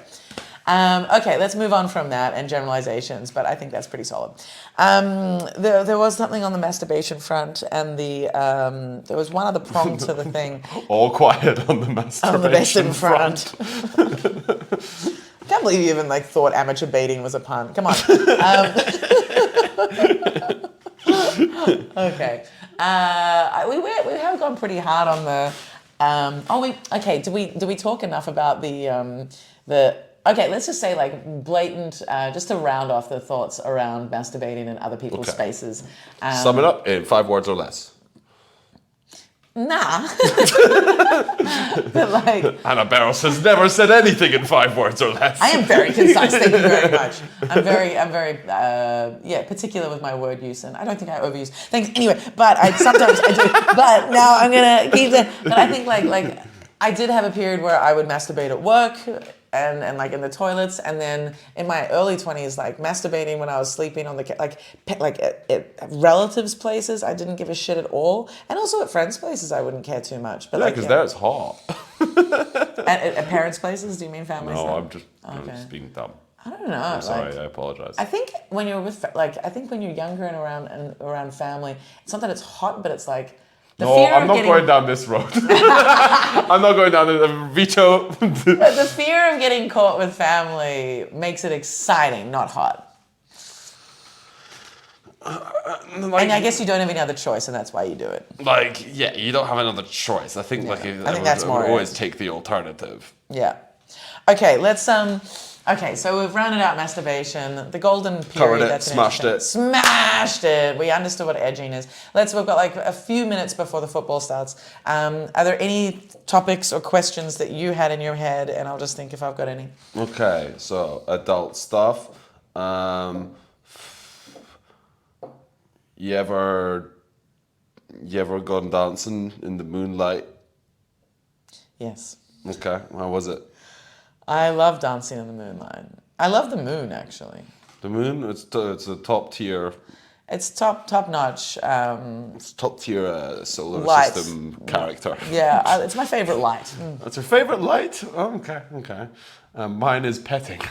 Okay, let's move on from that and generalizations, but I think that's pretty solid. There was something on the masturbation front, and there was one other prong to the thing. All quiet on the masturbation front. I can't believe you even like thought amateur baiting was a pun. Come on. Okay. We have gone pretty hard on the. Do we talk enough about the. Okay, let's just say like blatant, just to round off the thoughts around masturbating in other people's spaces. Sum it up in 5 words or less. Nah. But like... Anna Barros has never said anything in 5 words or less. I am very concise, thank you very much. I'm very particular with my word use, and I don't think I overuse things. Anyway, but sometimes I do. But now I'm going to keep it. But I think like I did have a period where I would masturbate at work, and like in the toilets, and then in my early 20s, like masturbating when I was sleeping on the at relatives' places, I didn't give a shit at all, and also at friends' places, I wouldn't care too much. But because there it's hot. At parents' places, do you mean families? No, I'm just being dumb. I don't know. I'm sorry, I apologize. I think when you're when you're younger and around family, it's not that it's hot, but it's like. I'm not going down this road. I'm not going down this veto. But the fear of getting caught with family makes it exciting, not hot. And I guess you don't have any other choice, and that's why you do it. You don't have another choice. I think I think that's more. Always take the alternative. Yeah. Okay, let's Okay, so we've rounded out masturbation, the golden period. Covered it, smashed it. We understood what edging is. We've got like a few minutes before the football starts. Are there any topics or questions that you had in your head? And I'll just think if I've got any. Okay, so adult stuff. You ever gone dancing in the moonlight? Yes. Okay, how was it? I love dancing in the moonlight. I love the moon, actually. The moon? It's a top tier. It's top notch. It's top tier solar light. System character. Yeah, it's my favorite light. That's your favorite light? Oh, okay. Mine is petting.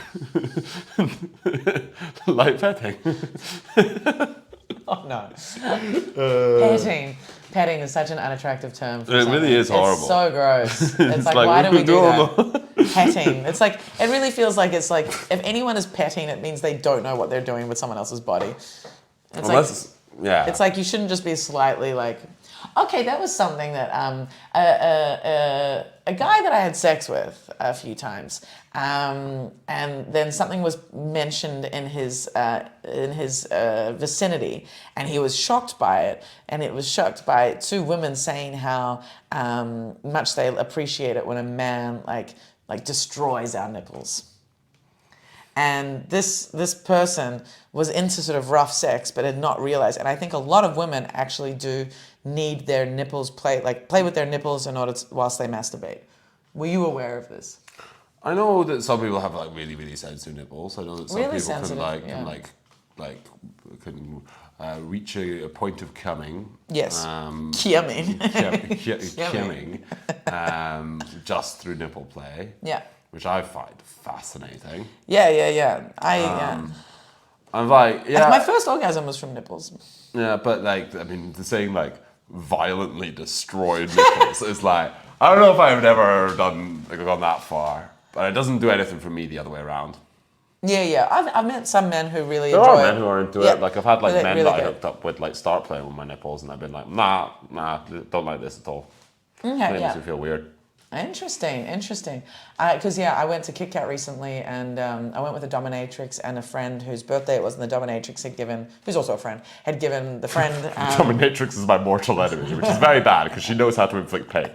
Light petting. Oh no. Petting is such an unattractive term. It really is horrible. It's so gross. It's like why do we do that? Petting. It's like, it really feels like it's like, if anyone is petting, it means they don't know what they're doing with someone else's body. It's like you shouldn't just be slightly like, Okay, that was something that a guy that I had sex with a few times, and then something was mentioned in his vicinity, and he was shocked by it, and it was shocked by two women saying how much they appreciate it when a man like destroys our nipples. And this person was into sort of rough sex, but had not realized. And I think a lot of women actually do need their nipples play with their nipples in order whilst they masturbate. Were you aware of this? I know that some people have like really, really sensitive nipples. I know that some Really people sensitive, can reach a point of coming. Yes. Coming just through nipple play. Yeah. Which I find fascinating. Yeah. I'm like, yeah. My first orgasm was from nipples. Yeah, but like, I mean, the saying like violently destroyed nipples is like, I don't know if I've ever gone that far, but it doesn't do anything for me the other way around. Yeah. I've met some men who really There enjoy are men it. who are into Yeah. it. Like I've had like Really- men really that I good. hooked up with like start playing with my nipples, and I've been like, nah, don't like this at all. Okay, It makes me feel weird. Interesting. Because I went to Kit Kat recently, and I went with a dominatrix and a friend whose birthday it was, and the dominatrix had given, who's also a friend, had given the friend. Dominatrix is my mortal enemy, which is very bad because she knows how to inflict pain.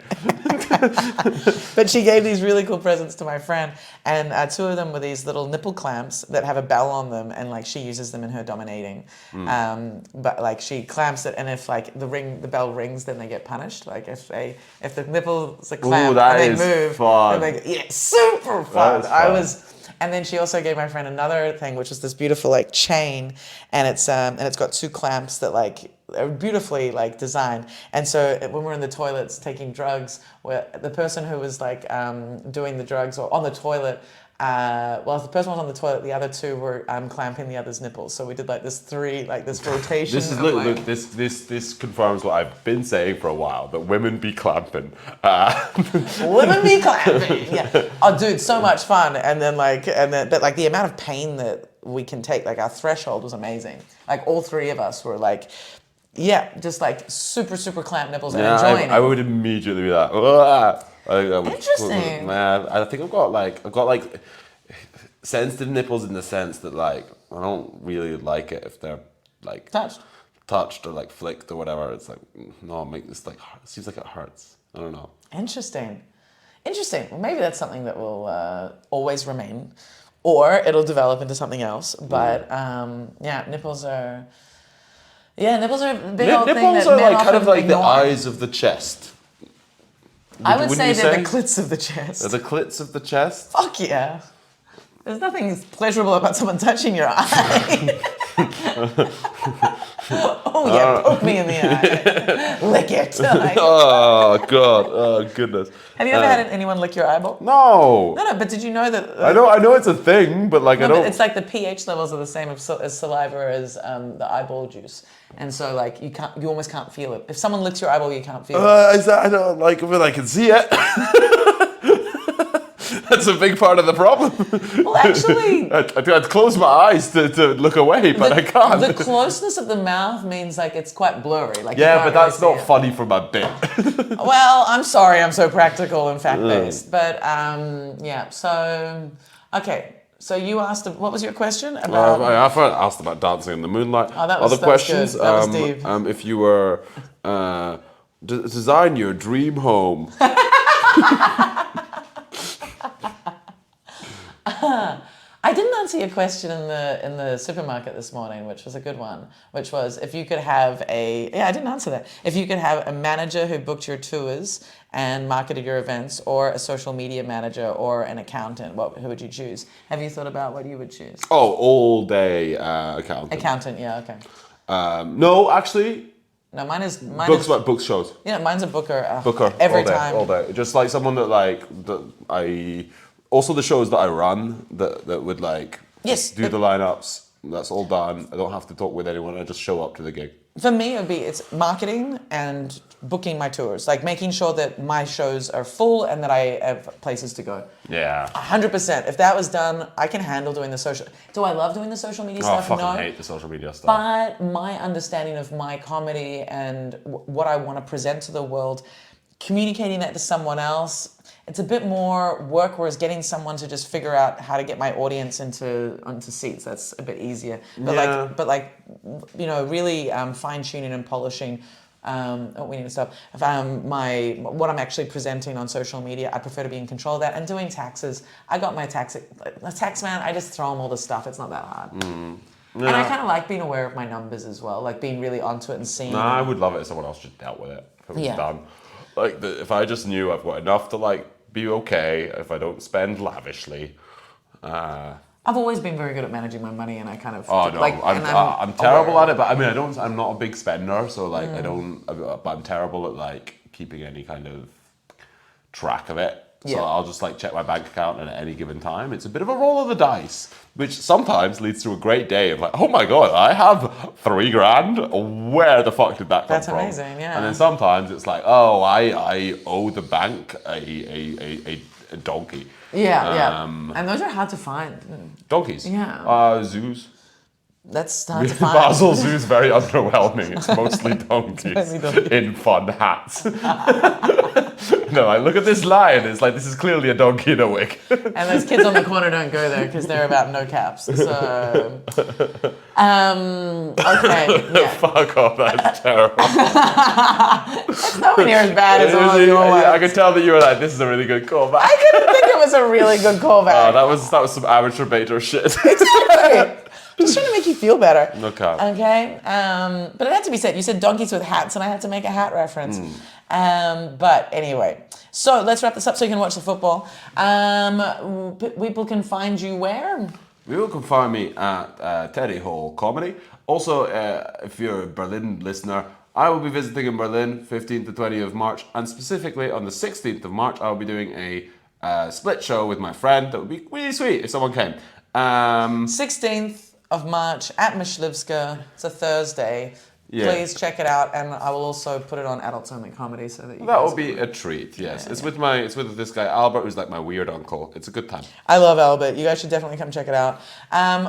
But she gave these really cool presents to my friend, and two of them were these little nipple clamps that have a bell on them, and like she uses them in her dominating. But like she clamps it, and if like the bell rings, then they get punished. Like if the nipples are clamped that and is they move, fun. then super fun. That is fun. And then she also gave my friend another thing, which was this beautiful like chain, and it's got two clamps that like are beautifully like designed. And so when we're in the toilets taking drugs, where the person who was like doing the drugs or on the toilet, if the person was on the toilet, the other two were clamping the other's nipples. So we did like this rotation. This is literally this confirms what I've been saying for a while, that women be clamping. Women be clapping. Yeah. Oh, dude, so much fun. But like the amount of pain that we can take, like our threshold was amazing. Like all three of us were like, just like super clamp nipples and enjoying it. I would immediately be like, "Ugh." Interesting. Man, I think I've got like sensitive nipples in the sense that like I don't really like it if they're like touched or like flicked or whatever. It's like no, make this like it seems like it hurts. I don't know. Interesting. Well, maybe that's something that will always remain, or it'll develop into something else. But nipples are. Yeah, nipples are a big old thing that Nipples are men like kind of often like the ignore. eyes of the chest. I would say you they're the clits of the chest. They're the clits of the chest. Fuck yeah. There's nothing pleasurable about someone touching your eye. Oh yeah, poke me in the eye. Lick it. Like, Oh god. Oh goodness. have you ever had anyone lick your eyeball? No. No, but did you know that... I know it's a thing, but like I don't. But it's like the pH levels are the same as saliva as the eyeball juice. And so like you almost can't feel it. If someone licks your eyeball, you can't feel it. Is that I don't like when I can see it. That's a big part of the problem. Well, actually... I'd close my eyes to look away, but I can't. The closeness of the mouth means like it's quite blurry. Like Yeah, but that's not fun. funny for my bit. Well, I'm sorry, I'm so practical and fact-based. But so... Okay, so you asked, what was your question? About... I asked about dancing in the moonlight. Oh, that was Other questions? good. That was deep. If you were design your dream home. I didn't answer your question in the supermarket this morning, which was a good one. Which was if you could have I didn't answer that. If you could have a manager who booked your tours and marketed your events, or a social media manager, or an accountant, who would you choose? Have you thought about what you would choose? Oh, all day accountant. Accountant, yeah, okay. No, actually. No, mine is Book shows. Yeah, mine's a booker. Booker every all day, time. all day. Just like someone that I also the shows that I run that would like Yes, do the lineups. That's all done. I don't have to talk with anyone. I just show up to the gig. For me, it's marketing and booking my tours, like making sure that my shows are full and that I have places to go. Yeah. 100%. If that was done, I can handle doing the social. Do I love doing the social media Oh, I stuff? fucking No. hate the social media stuff. But my understanding of my comedy and what I want to present to the world, communicating that to someone else, it's a bit more work, whereas getting someone to just figure out how to get my audience onto seats, that's a bit easier. But really fine tuning and polishing. We need to stop. What I'm actually presenting on social media, I prefer to be in control of that. And doing taxes, I got my tax man. I just throw him all the stuff. It's not that hard. Yeah. And I kind of like being aware of my numbers as well, like being really onto it and seeing. No, I would love it if someone else just dealt with it. If it was done. Like, if I just knew I've got enough to, like, be okay, if I don't spend lavishly. I've always been very good at managing my money, and I kind of. Oh, no, I'm terrible at it, but I mean, I'm not a big spender, so, like, but I'm terrible at, like, keeping any kind of track of it. So I'll just like check my bank account, and at any given time, it's a bit of a roll of the dice, which sometimes leads to a great day of like, oh my god, I have $3,000. Where the fuck did that come from? That's amazing, yeah. And then sometimes it's like, oh, I owe the bank a donkey. Yeah. And those are hard to find. Donkeys. Yeah. Zoos. That's hard to find. Basel Zoo is very underwhelming. It's mostly donkeys in fun hats. No, I look at this lion. It's like, this is clearly a donkey in a wig. And those kids on the corner don't go there because they're about no caps. So, okay. Yeah. Fuck off, that's terrible. It's nowhere near as bad as all your ones. I could tell that you were like, this is a really good callback. I couldn't think it was a really good callback. Oh, that was some amateur beta shit. Exactly. Just trying to make you feel better. Okay. But it had to be said. You said donkeys with hats, and I had to make a hat reference. But anyway, so let's wrap this up so you can watch the football. People can find you where? People can find me at Teddy Hall Comedy. Also, if you're a Berlin listener, I will be visiting in Berlin 15th to 20th of March, and specifically on the 16th of March, I will be doing a split show with my friend. That would be really sweet if someone came. 16th of March at Myśliwska. It's a Thursday. Yeah. Please check it out, and I will also put it on Adults Only Comedy so that you. That will be a treat. Yes, it's with this guy Albert, who's like my weird uncle. It's a good time. I love Albert. You guys should definitely come check it out.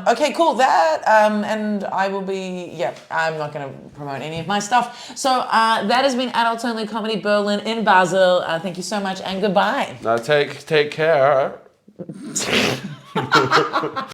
Okay, cool. And I will be. Yeah, I'm not going to promote any of my stuff. So that has been Adults Only Comedy Berlin in Basel. Thank you so much, and goodbye. Now take care.